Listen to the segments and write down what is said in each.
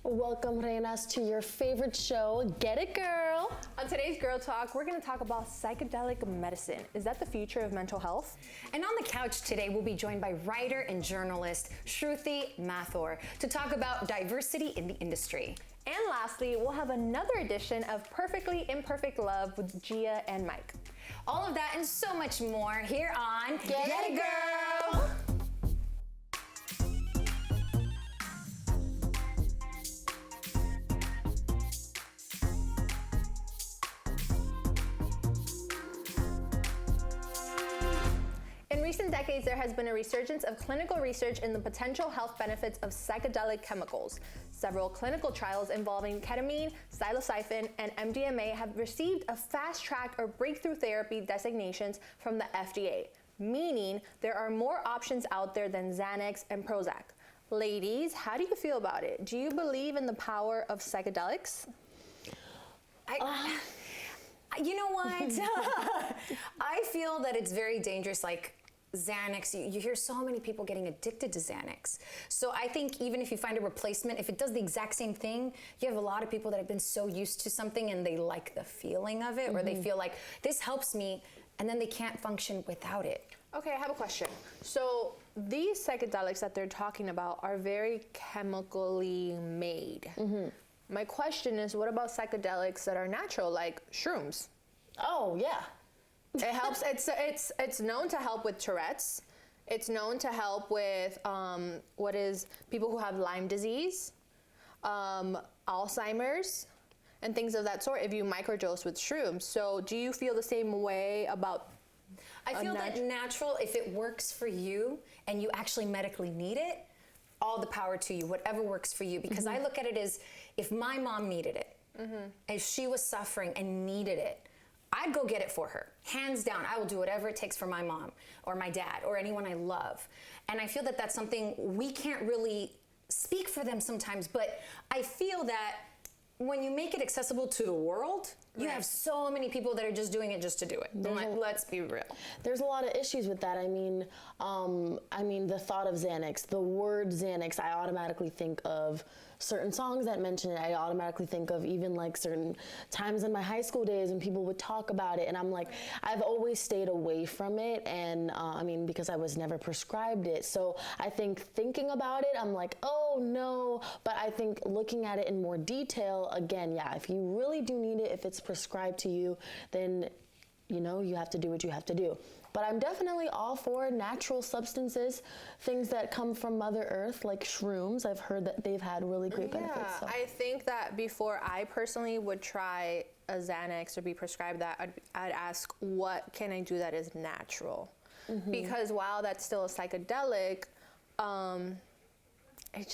Welcome, Reinas, to your favorite show, Get It Girl. On today's Girl Talk, we're going to talk about psychedelic medicine. Is that the future of mental health? And on the couch today, we'll be joined by writer and journalist Shruti Mathur to talk about diversity in the industry. And lastly, we'll have another edition of Perfectly Imperfect Love with Gia and Mike. All of that and so much more here on Get It Girl! In recent decades, there has been a resurgence of clinical research in the potential health benefits of psychedelic chemicals. Several clinical trials involving ketamine, psilocybin, and MDMA have received a fast-track or breakthrough therapy designations from the FDA, meaning there are more options out there than Xanax and Prozac. Ladies, how do you feel about it? Do you believe in the power of psychedelics? You know what? I feel that it's very dangerous, like Xanax. You hear so many people getting addicted to Xanax. So I think even if you find a replacement, if it does the exact same thing, you have a lot of people that have been so used to something and they like the feeling of it, or they feel like this helps me, and then they can't function without it. Okay, I have a question. So these psychedelics that they're talking about are very chemically made. My question is, what about psychedelics that are natural, like shrooms? Oh, yeah. It helps. It's known to help with Tourette's. It's known to help with people who have Lyme disease, Alzheimer's, and things of that sort if you microdose with shrooms. So do you feel the same way about? I feel that natural, if it works for you and you actually medically need it, all the power to you, whatever works for you. Because I look at it as, if my mom needed it, if she was suffering and needed it, I'd go get it for her. Hands down, I will do whatever it takes for my mom or my dad or anyone I love. And I feel that that's something we can't really speak for them sometimes, but I feel that when you make it accessible to the world, you have so many people that are just doing it just to do it. Let's be real. There's a lot of issues with that. I mean, the thought of Xanax, the word Xanax, I automatically think of certain songs that mention it. I automatically think of even like certain times in my high school days when people would talk about it, and I'm like, I've always stayed away from it, and because I was never prescribed it. So I think thinking about it, I'm like, oh no. But I think looking at it in more detail, again, yeah, if you really do need it, if it's prescribed to you, then you have to do what you have to do. But I'm definitely all for natural substances, things that come from Mother Earth, like shrooms. I've heard that they've had really great benefits. So. I think that before I personally would try a Xanax or be prescribed that, I'd ask, what can I do that is natural? Because while that's still a psychedelic, it's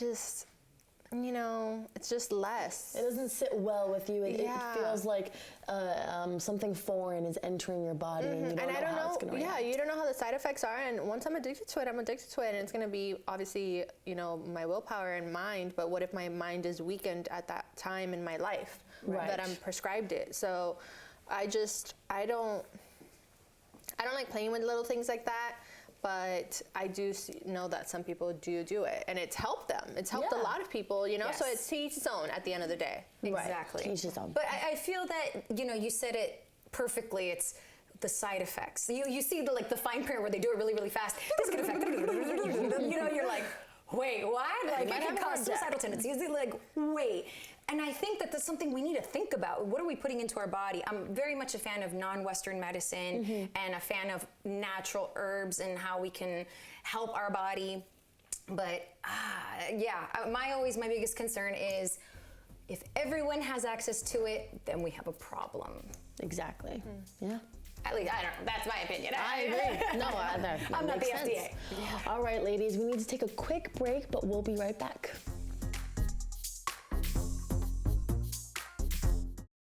just less. It doesn't sit well with you. It feels like something foreign is entering your body, and you don't know how it's going to react. You don't know how the side effects are, and once I'm addicted to it, I'm addicted to it, and it's going to be obviously, my willpower and mind, but what if my mind is weakened at that time in my life that I'm prescribed it? So I don't like playing with little things like that. But I do know that some people do it, and it's helped them. It's helped a lot of people, so it's to each his own at the end of the day. Exactly. To each his own. But I feel that, you said it perfectly. It's the side effects. You see the fine print where they do it really, really fast. This could affect, you're like, wait, what? Like, it can cause suicidal tendencies. Like, wait. And I think that that's something we need to think about. What are we putting into our body? I'm very much a fan of non-Western medicine and a fan of natural herbs and how we can help our body. But my biggest concern is if everyone has access to it, then we have a problem. Exactly. Yeah. At least, I don't know. That's my opinion. I agree. No, that I'm not the sense. FDA. All right, ladies, we need to take a quick break, but we'll be right back.